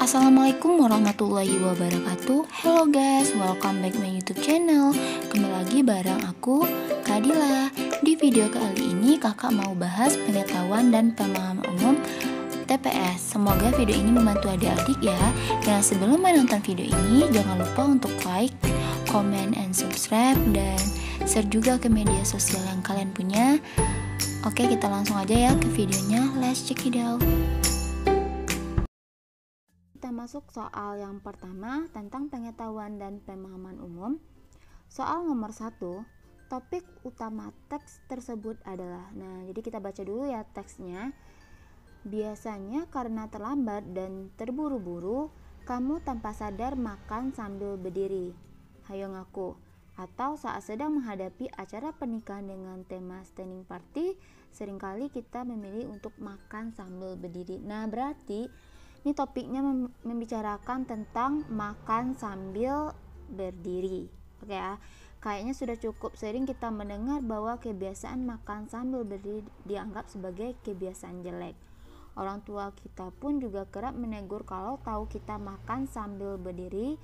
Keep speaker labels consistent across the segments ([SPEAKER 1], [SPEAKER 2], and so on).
[SPEAKER 1] Assalamualaikum warahmatullahi wabarakatuh. Hello guys, welcome back my YouTube channel. Kembali lagi bareng aku, Kadila. Di video kali ini kakak mau bahas pengetahuan dan pemahaman umum TPS. Semoga video ini membantu adik-adik ya. Dan sebelum menonton video ini, jangan lupa untuk like, comment, and subscribe, dan share juga ke media sosial yang kalian punya. Oke, kita langsung aja ya ke videonya. Let's check it out. Kita masuk soal yang pertama tentang pengetahuan dan pemahaman umum. Soal nomor 1, topik utama teks tersebut adalah. Nah, jadi kita baca dulu ya teksnya. Biasanya karena terlambat dan terburu-buru, kamu tanpa sadar makan sambil berdiri. Hayo ngaku. Atau saat sedang menghadapi acara pernikahan dengan tema standing party, seringkali kita memilih untuk makan sambil berdiri. Nah, berarti ini topiknya membicarakan tentang makan sambil berdiri. Oke ya, kayaknya sudah cukup sering kita mendengar bahwa kebiasaan makan sambil berdiri dianggap sebagai kebiasaan jelek. Orang tua kita pun juga kerap menegur kalau tahu kita makan sambil berdiri.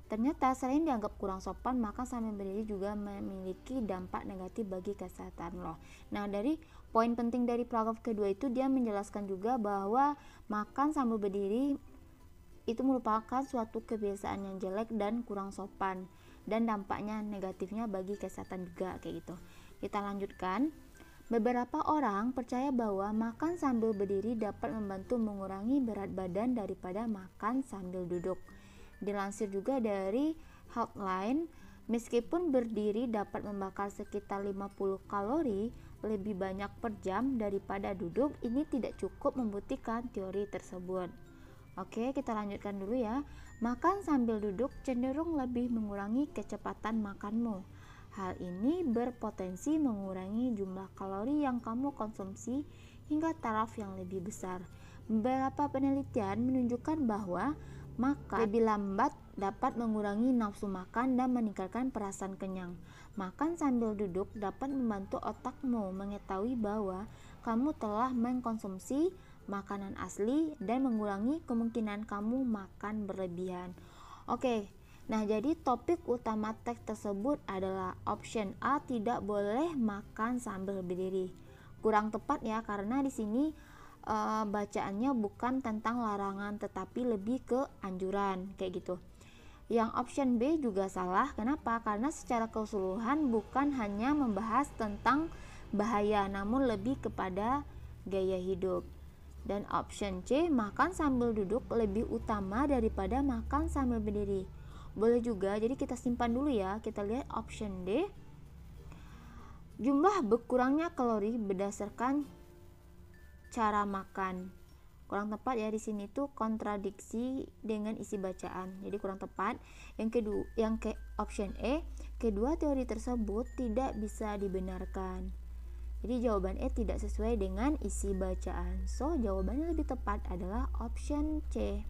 [SPEAKER 1] Ternyata selain dianggap kurang sopan, makan sambil berdiri juga memiliki dampak negatif bagi kesehatan loh. Nah, dari poin penting dari paragraf kedua itu dia menjelaskan juga bahwa makan sambil berdiri itu merupakan suatu kebiasaan yang jelek dan kurang sopan, dan dampaknya negatifnya bagi kesehatan juga kayak gitu. Kita lanjutkan. Beberapa orang percaya bahwa makan sambil berdiri dapat membantu mengurangi berat badan daripada makan sambil duduk. Dilansir juga dari Healthline, meskipun berdiri dapat membakar sekitar 50 kalori lebih banyak per jam daripada duduk, ini tidak cukup membuktikan teori tersebut. Oke, kita lanjutkan dulu ya. Makan sambil duduk cenderung lebih mengurangi kecepatan makanmu. Hal ini berpotensi mengurangi jumlah kalori yang kamu konsumsi hingga taraf yang lebih besar. Beberapa penelitian menunjukkan bahwa makan lebih lambat dapat mengurangi nafsu makan dan meningkatkan perasaan kenyang. Makan sambil duduk dapat membantu otakmu mengetahui bahwa kamu telah mengkonsumsi makanan asli dan mengurangi kemungkinan kamu makan berlebihan. Oke, nah jadi topik utama teks tersebut adalah option A, tidak boleh makan sambil berdiri. Kurang tepat ya, karena di sini bacaannya bukan tentang larangan tetapi lebih ke anjuran kayak gitu. Yang option B juga salah. Kenapa? Karena secara keseluruhan bukan hanya membahas tentang bahaya, namun lebih kepada gaya hidup. Dan option C, makan sambil duduk lebih utama daripada makan sambil berdiri. Boleh juga, jadi kita simpan dulu ya. Kita lihat option D. Jumlah berkurangnya kalori berdasarkan cara makan. Kurang tepat ya, di sini tuh kontradiksi dengan isi bacaan. Jadi kurang tepat. Yang ke option E, kedua teori tersebut tidak bisa dibenarkan. Jadi jawaban E tidak sesuai dengan isi bacaan. So, jawabannya lebih tepat adalah option C.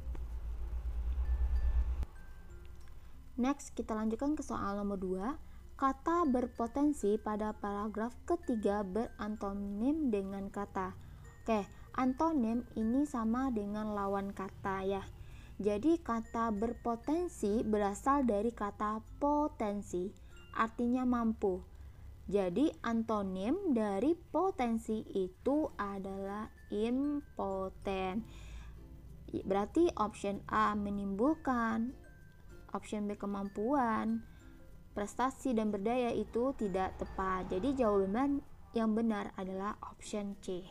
[SPEAKER 1] Next, kita lanjutkan ke soal nomor 2. Kata berpotensi pada paragraf ketiga berantonim dengan kata. Oke, antonim ini sama dengan lawan kata ya. Jadi kata berpotensi berasal dari kata potensi, artinya mampu. Jadi antonim dari potensi itu adalah impoten. Berarti option A menimbulkan, option B kemampuan, prestasi dan berdaya itu tidak tepat. Jadi jawaban yang benar adalah option C.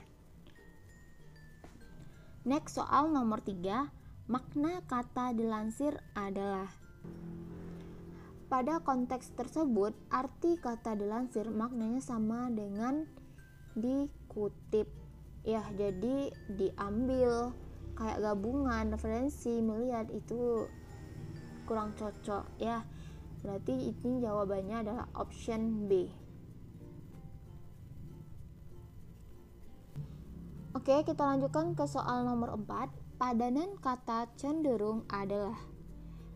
[SPEAKER 1] Next, soal nomor 3. Makna kata dilansir adalah. Pada konteks tersebut, arti kata dilansir maknanya sama dengan dikutip. Ya, jadi diambil kayak gabungan, referensi, melihat itu kurang cocok ya. Berarti ini jawabannya adalah option B. Oke, kita lanjutkan ke soal nomor 4. Padanan kata cenderung adalah.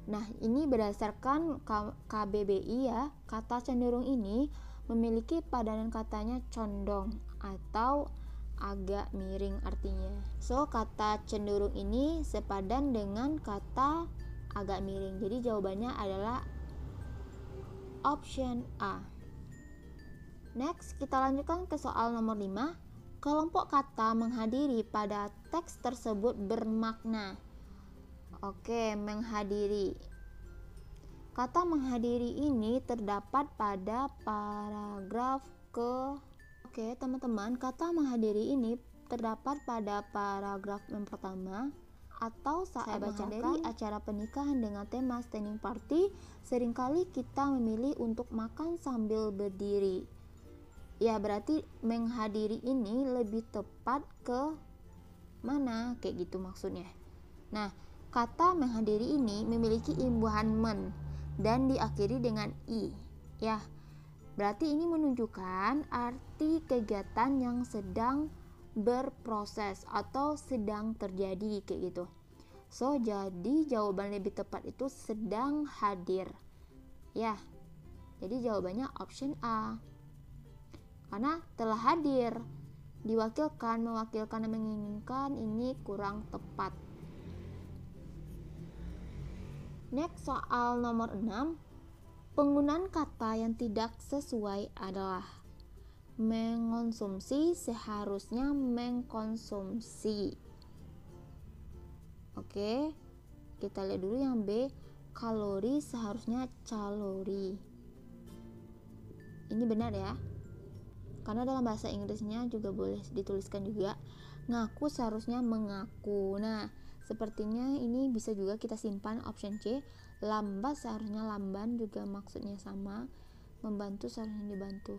[SPEAKER 1] Nah, ini berdasarkan KBBI ya. Kata cenderung ini memiliki padanan katanya condong atau agak miring artinya. So, kata cenderung ini sepadan dengan kata agak miring. Jadi jawabannya adalah option A. Next, kita lanjutkan ke soal nomor 5. Kelompok kata menghadiri pada teks tersebut bermakna. Oke, menghadiri. Kata menghadiri ini terdapat pada paragraf Oke, teman-teman, kata menghadiri ini terdapat pada paragraf yang pertama atau saat menghadiri acara pernikahan dengan tema standing party, seringkali kita memilih untuk makan sambil berdiri. Ya, berarti menghadiri ini lebih tepat ke mana? Kayak gitu maksudnya. Nah, kata menghadiri ini memiliki imbuhan men dan diakhiri dengan i. Ya, berarti ini menunjukkan arti kegiatan yang sedang berproses atau sedang terjadi kayak gitu. So, jadi jawaban lebih tepat itu sedang hadir. Ya, jadi jawabannya option A. Karena telah hadir, diwakilkan, mewakilkan, dan menginginkan ini kurang tepat. Next, soal nomor 6. Penggunaan kata yang tidak sesuai adalah mengonsumsi seharusnya mengkonsumsi. Oke, kita lihat dulu yang B. Kalori seharusnya kalori. Ini benar ya, karena dalam bahasa Inggrisnya juga boleh dituliskan juga ngaku seharusnya mengaku. Nah, sepertinya ini bisa juga kita simpan option C. Lambat seharusnya lamban, juga maksudnya sama. Membantu seharusnya dibantu.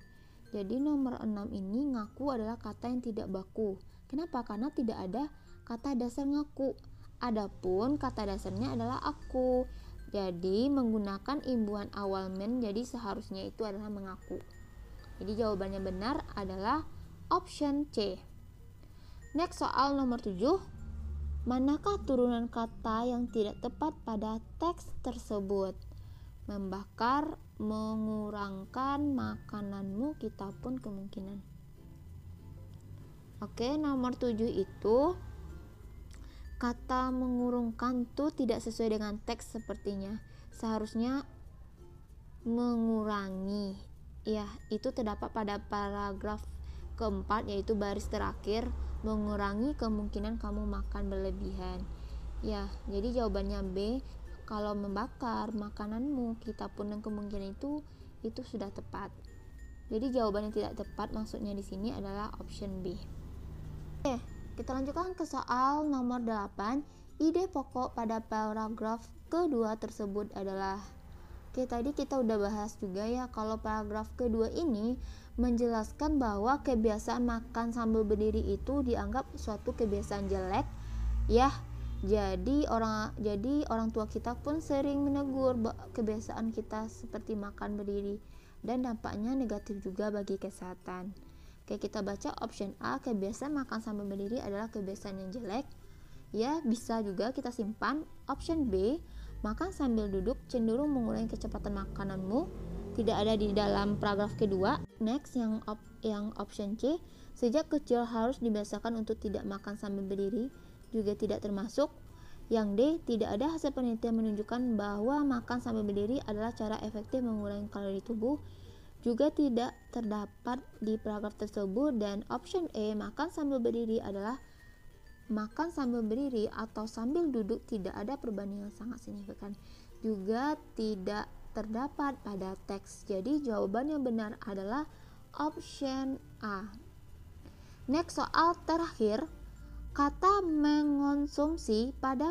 [SPEAKER 1] Jadi nomor 6 ini ngaku adalah kata yang tidak baku. Kenapa? Karena tidak ada kata dasar ngaku. Adapun kata dasarnya adalah aku. Jadi menggunakan imbuhan awal men, jadi seharusnya itu adalah mengaku. Jadi jawabannya benar adalah option C. Next, soal nomor 7. Manakah turunan kata yang tidak tepat pada teks tersebut? Membakar, mengurangkan makananmu, kita pun kemungkinan. Oke, nomor 7 itu kata mengurungkan tuh tidak sesuai dengan teks sepertinya. Seharusnya mengurangi. Ya, itu terdapat pada paragraf keempat, yaitu baris terakhir, mengurangi kemungkinan kamu makan berlebihan. Ya, jadi jawabannya B. Kalau membakar makananmu, kita pun dan kemungkinan itu sudah tepat. Jadi jawaban yang tidak tepat maksudnya di sini adalah option B. Oke, kita lanjutkan ke soal nomor 8. Ide pokok pada paragraf kedua tersebut adalah. Oke, tadi kita udah bahas juga ya, kalau paragraf kedua ini menjelaskan bahwa kebiasaan makan sambil berdiri itu dianggap suatu kebiasaan jelek ya. Jadi orang tua kita pun sering menegur kebiasaan kita seperti makan berdiri dan dampaknya negatif juga bagi kesehatan. Oke, kita baca option A. Kebiasaan makan sambil berdiri adalah kebiasaan yang jelek. Ya, bisa juga kita simpan. Option B. Makan sambil duduk cenderung mengurangi kecepatan makananmu. Tidak ada di dalam paragraf kedua. Next, yang option C. Sejak kecil harus dibiasakan untuk tidak makan sambil berdiri. Juga tidak termasuk. Yang D. Tidak ada hasil penelitian menunjukkan bahwa makan sambil berdiri adalah cara efektif mengurangi kalori tubuh. Juga tidak terdapat di paragraf tersebut. Dan option E. Makan sambil berdiri adalah makan sambil berdiri atau sambil duduk tidak ada perbandingan sangat signifikan. Juga tidak terdapat pada teks. Jadi jawaban yang benar adalah option A. Next, soal terakhir. Kata mengonsumsi pada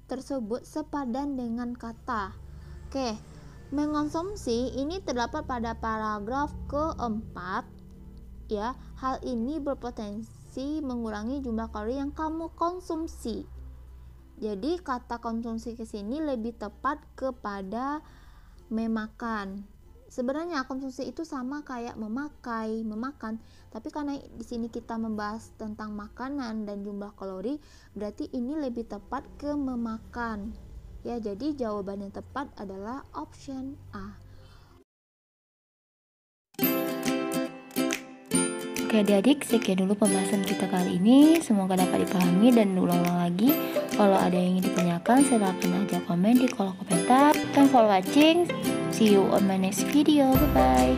[SPEAKER 1] tersebut sepadan dengan kata. Oke, mengonsumsi ini terdapat pada paragraf keempat ya. Hal ini berpotensi mengurangi jumlah kalori yang kamu konsumsi. Jadi kata konsumsi ke sini lebih tepat kepada memakan. Sebenarnya konsumsi itu sama kayak memakan, tapi karena di sini kita membahas tentang makanan dan jumlah kalori, berarti ini lebih tepat ke memakan. Ya, jadi jawaban yang tepat adalah option A. Oke, Oke adik-adik, sekian dulu pembahasan kita kali ini. Semoga dapat dipahami dan diulang-ulang lagi. Kalau ada yang ingin ditanyakan, silahkan aja komen di kolom komentar. Thanks for watching. See you on my next video. Bye-bye.